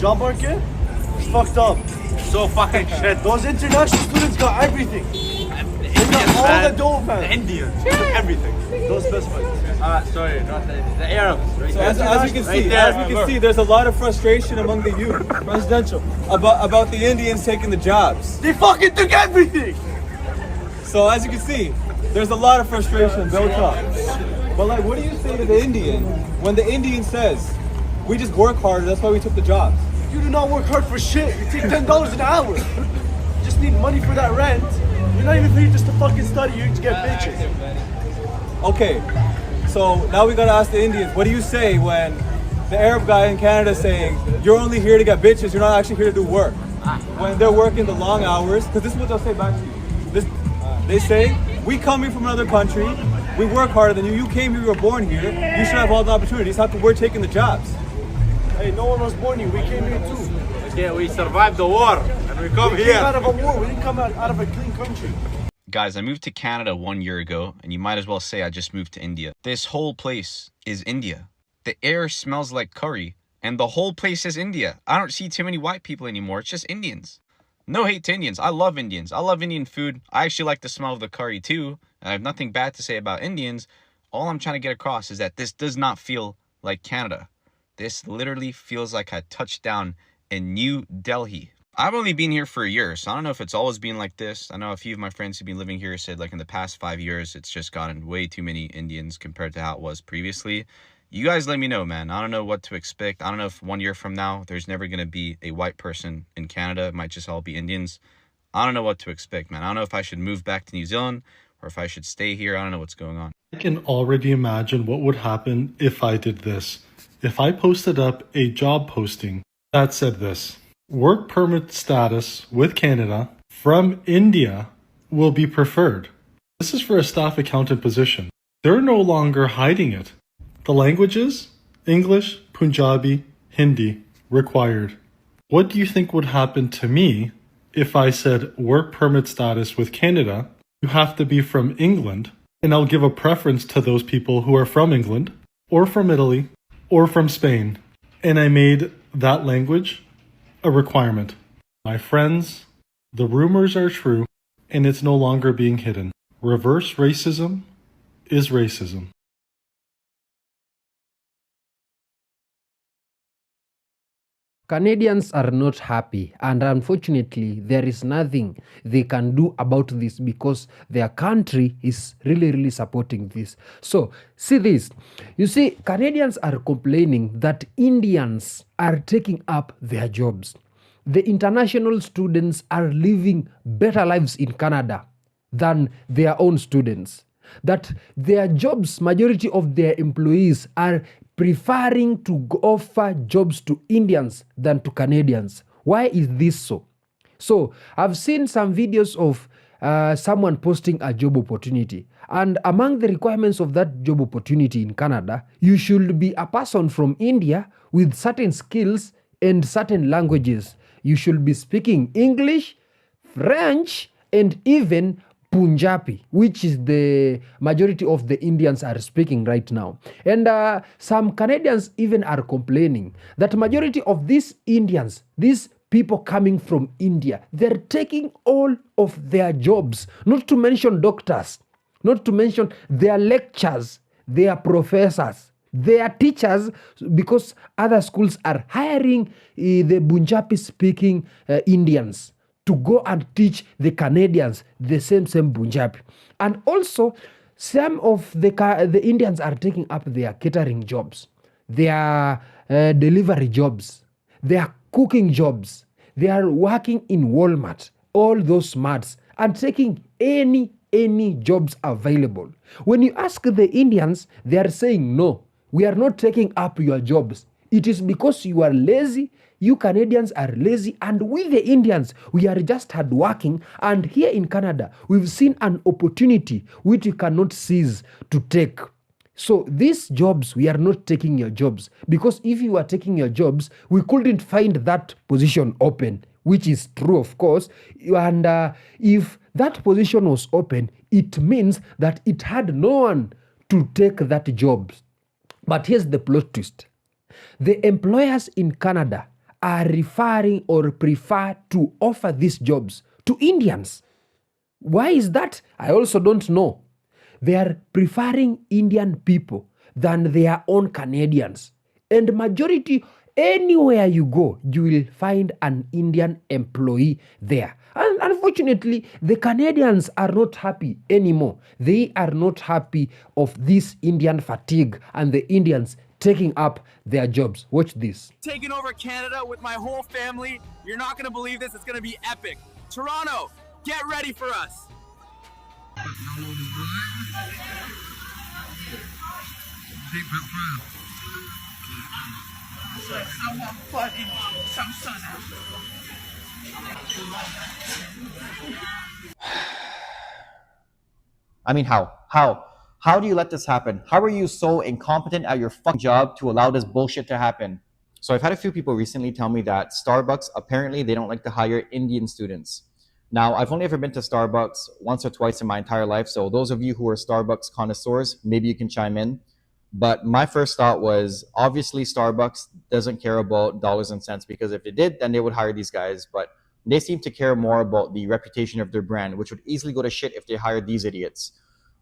job market is fucked up. So fucking shit. Those international students got everything. Indians, got all man. the dope, man. The Indians. They took everything. Those specified. Sorry, not the Arabs. Right So there. as you can Right see, there. as you can see, there's a lot of frustration among the youth, residential, about the Indians taking the jobs. They fucking took everything. So as you can see, there's a lot of frustration built up. But like, what do you say to the Indian when the Indian says, "We just work harder, that's why we took the jobs"? You do not work hard for shit. You take $10 an hour. You just need money for that rent. You're not even here just to fucking study. You to get bitches. Okay, so now we gotta ask the Indians, what do you say when the Arab guy in Canada is saying, "You're only here to get bitches, you're not actually here to do work"? When they're working the long hours, because this is what they'll say back to you. They say, "We come here from another country, we work harder than you. You came here, you were born here. You should have all the opportunities. How come we're taking the jobs?" Hey, no one was born here. We came here too. Yeah, we survived the war and we come We here. came out of a war. We didn't come out of a clean country. Guys, I moved to Canada 1 year ago, and you might as well say I just moved to India. This whole place is India. The air smells like curry, and the whole place is India. I don't see too many white people anymore. It's just Indians. No hate to Indians. I love Indians. I love Indian food. I actually like the smell of the curry too. And I have nothing bad to say about Indians. All I'm trying to get across is that this does not feel like Canada. This literally feels like I touched down in New Delhi. I've only been here for a year, so I don't know if it's always been like this. I know a few of my friends who've been living here said like in the past 5 years, it's just gotten way too many Indians compared to how it was previously. You guys let me know, man. I don't know what to expect. I don't know if 1 year from now, there's never going to be a white person in Canada. It might just all be Indians. I don't know what to expect, man. I don't know if I should move back to New Zealand or if I should stay here. I don't know what's going on. I can already imagine what would happen if I did this. If I posted up a job posting that said this: work permit status with Canada from India will be preferred. This is for a staff accountant position. They're no longer hiding it. The languages: English, Punjabi, Hindi, required. What do you think would happen to me if I said work permit status with Canada? You have to be from England, and I'll give a preference to those people who are from England, or from Italy, or from Spain. And I made that language a requirement. My friends, the rumors are true, and it's no longer being hidden. Reverse racism is racism. Canadians are not happy, and unfortunately, there is nothing they can do about this because their country is really supporting this. So, see this. You see, Canadians are complaining that Indians are taking up their jobs. The international students are living better lives in Canada than their own students. That their jobs, majority of their employees are preferring to offer jobs to Indians than to Canadians. Why is this so? So I've seen some videos of someone posting a job opportunity. And among the requirements of that job opportunity in Canada, you should be a person from India with certain skills and certain languages. You should be speaking English, French, and even Punjabi, which is the majority of the Indians are speaking right now. And some Canadians even are complaining that majority of these Indians, these people coming from India, they're taking all of their jobs, not to mention doctors, not to mention their lecturers, their professors, their teachers, because other schools are hiring the Punjabi speaking Indians to go and teach the Canadians the same Punjabi. And also, some of the Indians are taking up their catering jobs, their delivery jobs, their cooking jobs. They are working in Walmart, all those marts, and taking any jobs available. When you ask the Indians, they are saying, no, we are not taking up your jobs. It is because you are lazy. You Canadians are lazy, and we the Indians, we are just hardworking. And here in Canada, we've seen an opportunity which we cannot seize to take. So these jobs, we are not taking your jobs, because if you are taking your jobs, we couldn't find that position open, which is true, of course. And if that position was open, it means that it had no one to take that job. But here's the plot twist. The employers in Canada are referring or prefer to offer these jobs to Indians. Why is that? I also don't know. They are preferring Indian people than their own Canadians. And majority, anywhere you go, you will find an Indian employee there. And unfortunately, the Canadians are not happy anymore. They are not happy of this Indian fatigue and the Indians taking up their jobs. Watch this. Taking over Canada with my whole family. You're not going to believe this. It's going to be epic. Toronto, get ready for us. I mean, how? How do you let this happen? How are you so incompetent at your fucking job to allow this bullshit to happen? So I've had a few people recently tell me that Starbucks, apparently they don't like to hire Indian students. Now, I've only ever been to Starbucks once or twice in my entire life. So those of you who are Starbucks connoisseurs, maybe you can chime in. But my first thought was, obviously Starbucks doesn't care about dollars and cents, because if they did, then they would hire these guys. But they seem to care more about the reputation of their brand, which would easily go to shit if they hired these idiots.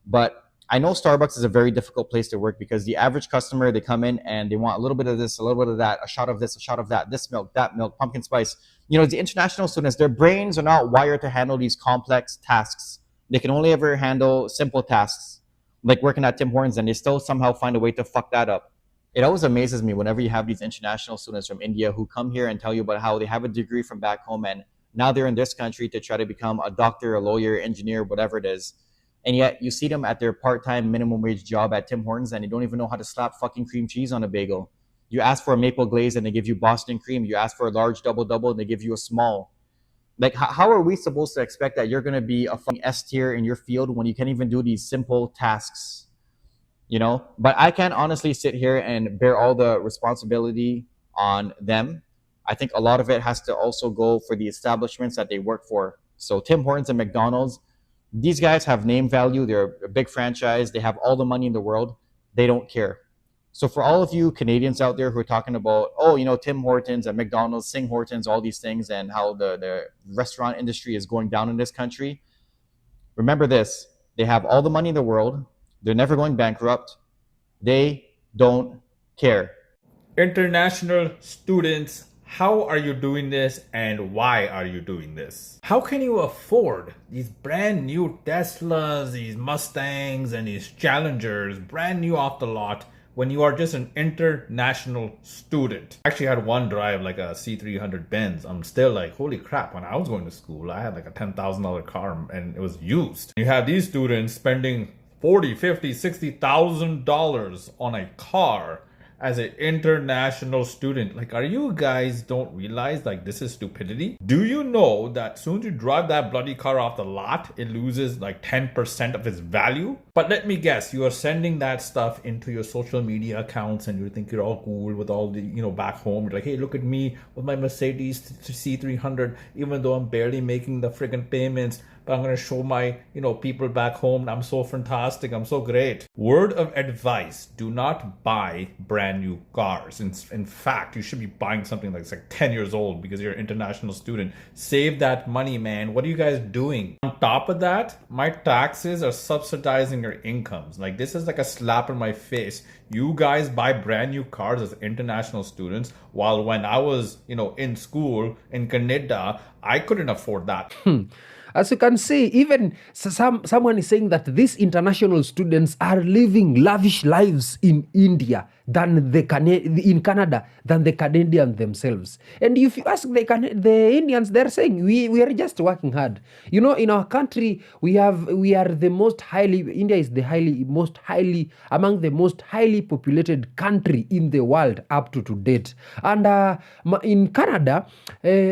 But I know Starbucks is a very difficult place to work, because the average customer, they come in and they want a little bit of this, a little bit of that, a shot of this, a shot of that, this milk, that milk, pumpkin spice. You know, the international students, their brains are not wired to handle these complex tasks. They can only ever handle simple tasks, like working at Tim Hortons, and they still somehow find a way to fuck that up. It always amazes me whenever you have these international students from India who come here and tell you about how they have a degree from back home and now they're in this country to try to become a doctor, a lawyer, engineer, whatever it is. And yet you see them at their part-time minimum wage job at Tim Hortons and they don't even know how to slap fucking cream cheese on a bagel. You ask for a maple glaze and they give you Boston cream. You ask for a large double-double and they give you a small. Like, how are we supposed to expect that you're going to be a fucking S tier in your field when you can't even do these simple tasks? You know? But I can't honestly sit here and bear all the responsibility on them. I think a lot of it has to also go for the establishments that they work for. So Tim Hortons and McDonald's, these guys have name value. They're a big franchise. They have all the money in the world. They don't care. So for all of you Canadians out there who are talking about, oh, you know, Tim Hortons and McDonald's, Sing Hortons, all these things, and how the restaurant industry is going down in this country, remember this. They have all the money in the world. They're never going bankrupt. They don't care. International students, how are you doing this and why are you doing this? How can you afford these brand new Teslas, these Mustangs, and these Challengers, brand new off the lot, when you are just an international student? I actually had one drive like a C300 Benz. I'm still like, holy crap, when I was going to school, I had like a $10,000 car and it was used. You have these students spending $40,000, $50,000, $60,000 on a car as an international student. Like, are you guys don't realize like this is stupidity? Do you know that as soon as you drive that bloody car off the lot, it loses like 10% of its value? But let me guess, you are sending that stuff into your social media accounts and you think you're all cool with all the, you know, back home. You're like, hey, look at me with my Mercedes C300, even though I'm barely making the friggin' payments. But I'm going to show my, you know, people back home, I'm so fantastic, I'm so great. Word of advice, do not buy brand new cars. In fact, you should be buying something that's like 10 years old because you're an international student. Save that money, man. What are you guys doing? On top of that, my taxes are subsidizing your incomes. Like, this is like a slap in my face. You guys buy brand new cars as international students, while when I was, you know, in school in Canada, I couldn't afford that. As you can see, even someone is saying that these international students are living lavish lives in India than in Canada than the Canadians themselves. And if you ask the Indians, they're saying we are just working hard. You know, in our country, we are the most highly, India is among the most highly populated country in the world up to date. And in Canada,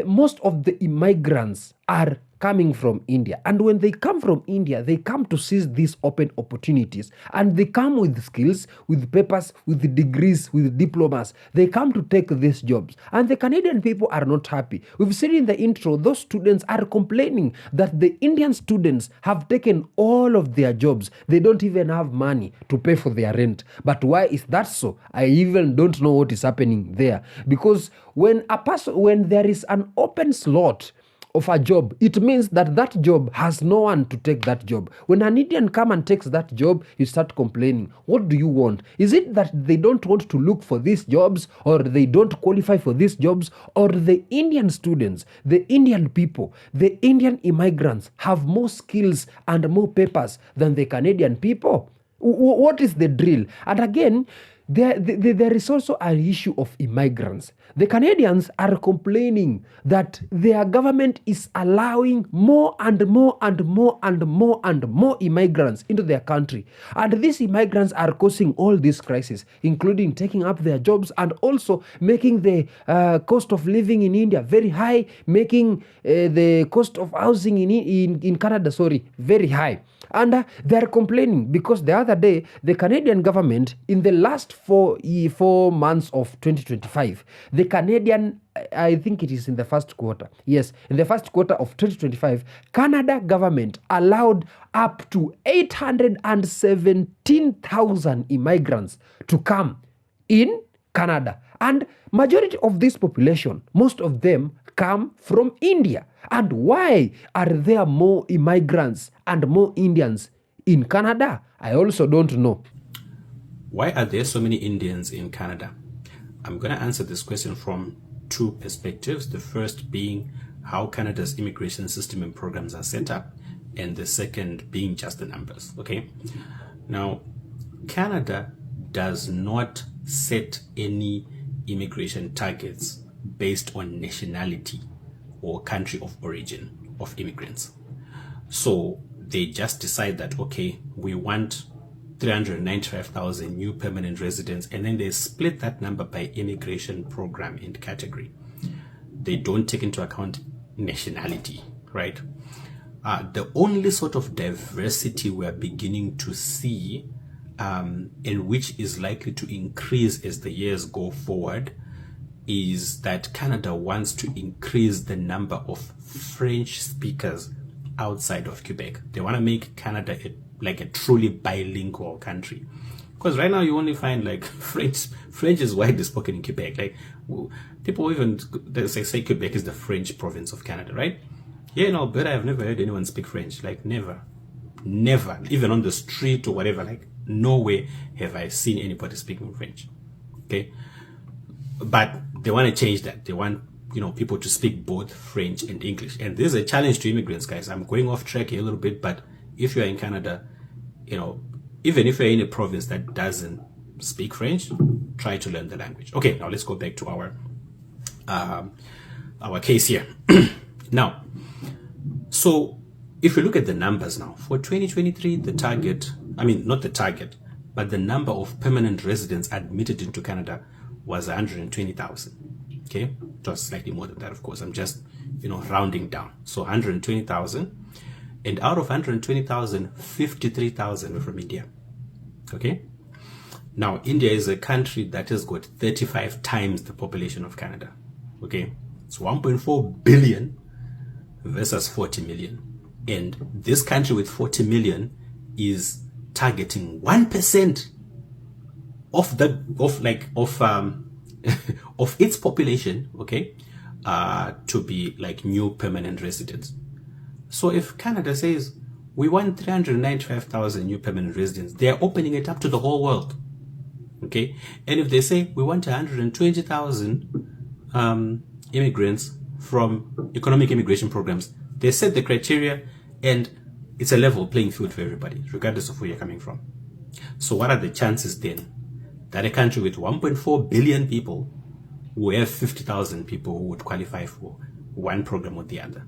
most of the immigrants are coming from India. And when they come from India, they come to seize these open opportunities. And they come with skills, with papers, with degrees, with diplomas. They come to take these jobs. And the Canadian people are not happy. We've seen in the intro, those students are complaining that the Indian students have taken all of their jobs. They don't even have money to pay for their rent. But why is that so? I even don't know what is happening there. Because when there is an open slot of a job, it means that that job has no one to take that job. When an Indian come and takes that job, you start complaining. What do you want? Is it that they don't want to look for these jobs, or they don't qualify for these jobs, or the Indian students, the Indian people, the Indian immigrants have more skills and more papers than the Canadian people? What is the drill? And again, there is also an issue of immigrants. The Canadians are complaining that their government is allowing more and more and more and more and more immigrants into their country. And these immigrants are causing all this crisis, including taking up their jobs and also making the cost of living in India very high, making the cost of housing in Canada, very high. And they're complaining because the other day, the Canadian government, in the last 4 months of 2025, the Canadian, I think it is in the first quarter, yes, in the first quarter of 2025, Canada government allowed up to 817,000 immigrants to come in Canada. And majority of this population, most of them come from India. And why are there more immigrants and more Indians in Canada? I also don't know. Why are there so many Indians in Canada? I'm going to answer this question from two perspectives. The first being how Canada's immigration system and programs are set up, and the second being just the numbers. Okay. Now, Canada does not set any immigration targets based on nationality or country of origin of immigrants. So they just decide that, okay, we want 395,000 new permanent residents, and then they split that number by immigration program and category. They don't take into account nationality, right? The only sort of diversity we're beginning to see, and which is likely to increase as the years go forward, is that Canada wants to increase the number of French speakers outside of Quebec. They want to make Canada like a truly bilingual country. Because right now you only find like French is widely spoken in Quebec. Like people even they say Quebec is the French province of Canada, right? Here in Alberta, I've never heard anyone speak French. Like never, even on the street or whatever. Like no way have I seen anybody speaking French. Okay. But they want to change that. They want, people to speak both French and English. And this is a challenge to immigrants, guys. I'm going off track here a little bit, but if you're in Canada, even if you're in a province that doesn't speak French, try to learn the language. Okay, now let's go back to our case here. Now, so if you look at the numbers now, for 2023, the number of permanent residents admitted into Canada was 120,000. Okay, it was slightly more than that, of course. I'm just, rounding down. So 120,000, and out of 120,000, 53,000 were from India. Okay. Now, India is a country that has got 35 times the population of Canada. Okay, it's 1.4 billion versus 40 million, and this country with 40 million is targeting 1% of its population, okay, to be like new permanent residents. So if Canada says we want 395,000 new permanent residents, they are opening it up to the whole world, okay. And if they say we want 120,000 immigrants from economic immigration programs, they set the criteria, and it's a level playing field for everybody, regardless of where you're coming from. So what are the chances then that a country with 1.4 billion people will have 50,000 people who would qualify for one program or the other?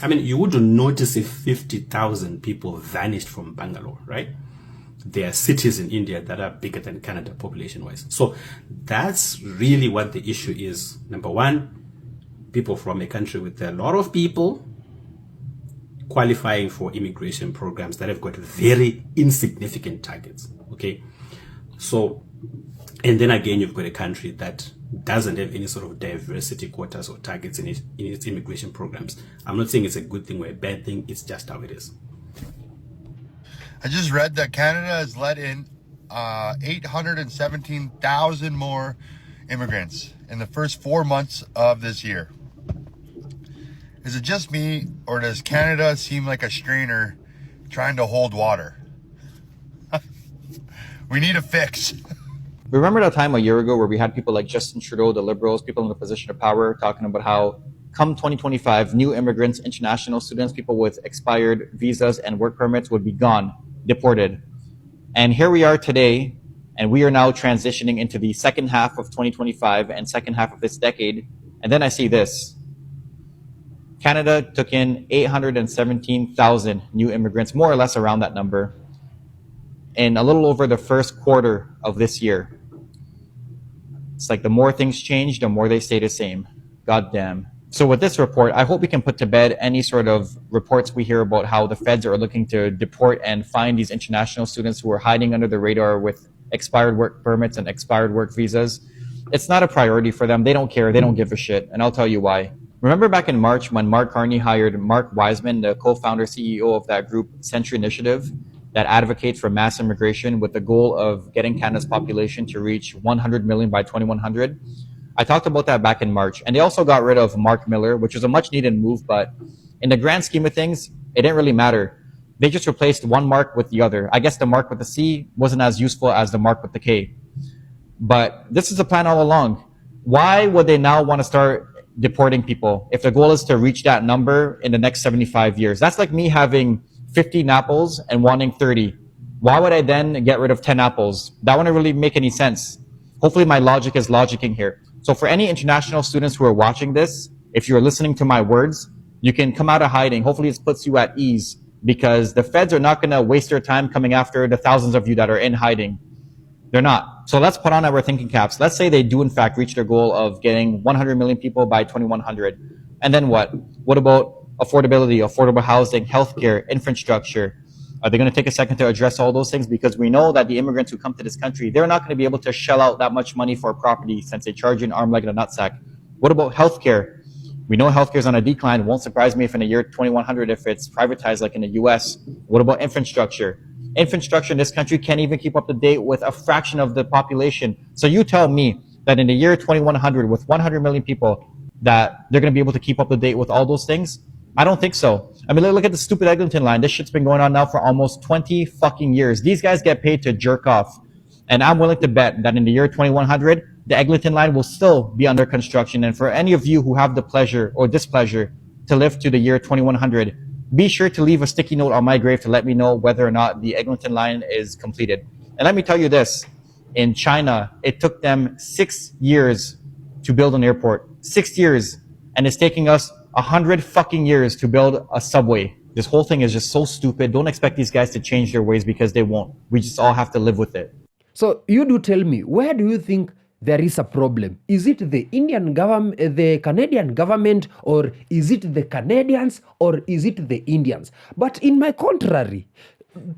I mean, you wouldn't notice if 50,000 people vanished from Bangalore, right? There are cities in India that are bigger than Canada population-wise. So that's really what the issue is. Number one, people from a country with a lot of people qualifying for immigration programs that have got very insignificant targets. Okay, so, and then again, you've got a country that doesn't have any sort of diversity quotas or targets in its immigration programs. I'm not saying it's a good thing or a bad thing, it's just how it is. I just read that Canada has let in 817,000 more immigrants in the first 4 months of this year. Is it just me, or does Canada seem like a strainer trying to hold water? We need a fix. Remember that time a year ago where we had people like Justin Trudeau, the Liberals, people in the position of power, talking about how come 2025, new immigrants, international students, people with expired visas and work permits would be gone, deported. And here we are today, and we are now transitioning into the second half of 2025 and second half of this decade. And then I see this. Canada took in 817,000 new immigrants, more or less around that number, in a little over the first quarter of this year. It's like the more things change, the more they stay the same. Goddamn. So with this report, I hope we can put to bed any sort of reports we hear about how the feds are looking to deport and find these international students who are hiding under the radar with expired work permits and expired work visas. It's not a priority for them. They don't care. They don't give a shit. And I'll tell you why. Remember back in March when Mark Carney hired Mark Wiseman, the co-founder CEO of that group, Century Initiative, that advocates for mass immigration with the goal of getting Canada's population to reach 100 million by 2100. I talked about that back in March. And they also got rid of Mark Miller, which was a much needed move, but in the grand scheme of things, it didn't really matter. They just replaced one mark with the other. I guess the mark with the C wasn't as useful as the mark with the K. But this is the plan all along. Why would they now want to start deporting people if the goal is to reach that number in the next 75 years? That's like me having 15 apples and wanting 30. Why would I then get rid of 10 apples? That wouldn't really make any sense. Hopefully my logic is logicking here. So for any international students who are watching this, if you're listening to my words, you can come out of hiding. Hopefully this puts you at ease because the feds are not going to waste their time coming after the thousands of you that are in hiding. They're not. So let's put on our thinking caps. Let's say they do in fact reach their goal of getting 100 million people by 2100. And then what? What about affordability, affordable housing, healthcare, infrastructure? Are they going to take a second to address all those things? Because we know that the immigrants who come to this country, they're not going to be able to shell out that much money for a property since they charge you an arm, leg, and a nutsack. What about healthcare? We know healthcare is on a decline. It won't surprise me if in the year 2100, if it's privatized like in the US. What about infrastructure? Infrastructure in this country can't even keep up to date with a fraction of the population. So you tell me that in the year 2100, with 100 million people, that they're going to be able to keep up to date with all those things? I don't think so. I mean, look at the stupid Eglinton line. This shit's been going on now for almost 20 fucking years. These guys get paid to jerk off. And I'm willing to bet that in the year 2100, the Eglinton line will still be under construction. And for any of you who have the pleasure or displeasure to live to the year 2100, be sure to leave a sticky note on my grave to let me know whether or not the Eglinton line is completed. And let me tell you this. In China, it took them 6 years to build an airport. 6 years. And it's taking us 100 fucking years to build a subway. This whole thing is just so stupid. Don't expect these guys to change their ways because they won't. We just all have to live with it. So you do tell me, where do you think there is a problem? Is it the Indian government, the Canadian government, or is it the Canadians, or is it the Indians? But in my contrary,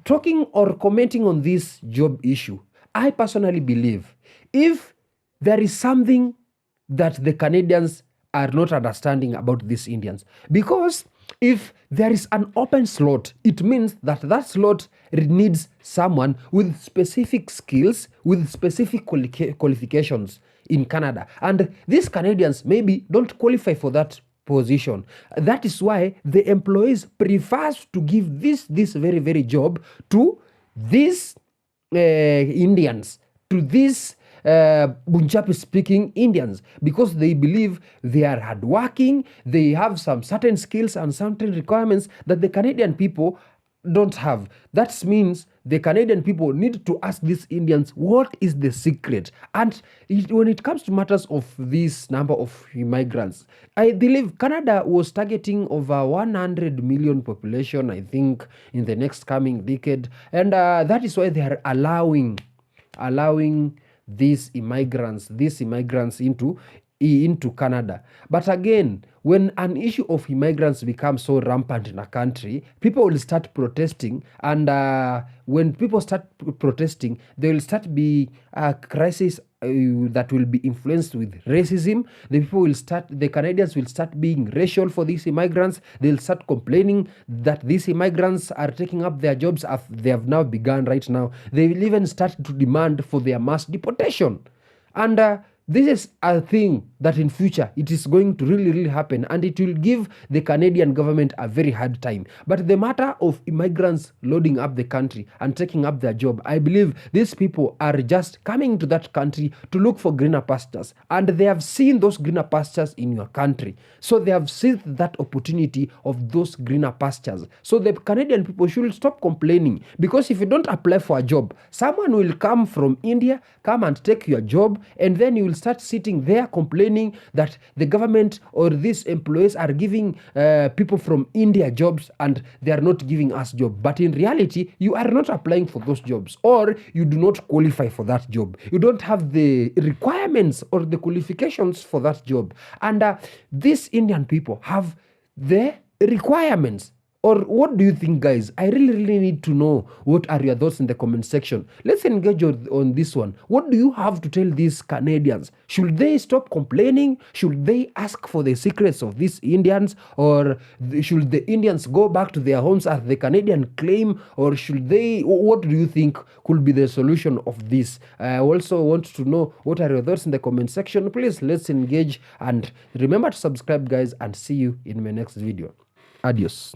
talking or commenting on this job issue, I personally believe if there is something that the Canadians are not understanding about these Indians, because if there is an open slot, it means that that slot needs someone with specific skills, with specific qualifications in Canada. And these Canadians maybe don't qualify for that position. That is why the employees prefers to give this very, very job to these Indians, to these Punjabi speaking Indians, because they believe they are hardworking, they have some certain skills and certain requirements that the Canadian people don't have. That means the Canadian people need to ask these Indians what is the secret. And when it comes to matters of this number of immigrants, I believe Canada was targeting over 100 million population, I think, in the next coming decade. And that is why they are allowing these immigrants into into Canada. But again, when an issue of immigrants becomes so rampant in a country, people will start protesting, and when people start protesting, there will start be a crisis that will be influenced with racism. The Canadians will start being racial for these immigrants. They'll start complaining that these immigrants are taking up their jobs as they have now begun right now. They will even start to demand for their mass deportation. And this is a thing that in future it is going to really happen, and it will give the Canadian government a very hard time. But the matter of immigrants loading up the country and taking up their job, I believe these people are just coming to that country to look for greener pastures, and they have seen those greener pastures in your country. So they have seized that opportunity of those greener pastures. So the Canadian people should stop complaining, because if you don't apply for a job, someone will come from India, come and take your job, and then you will start sitting there complaining that the government or these employees are giving people from India jobs and they are not giving us jobs. But in reality, you are not applying for those jobs, or you do not qualify for that job. You don't have the requirements or the qualifications for that job. And these Indian people have the requirements. Or what do you think, guys? I really need to know what are your thoughts in the comment section. Let's engage on this one. What do you have to tell these Canadians? Should they stop complaining? Should they ask for the secrets of these Indians? Or should the Indians go back to their homes as the Canadian claim? Or should they, what do you think could be the solution of this? I also want to know what are your thoughts in the comment section. Please, let's engage, and remember to subscribe, guys, and see you in my next video. Adios.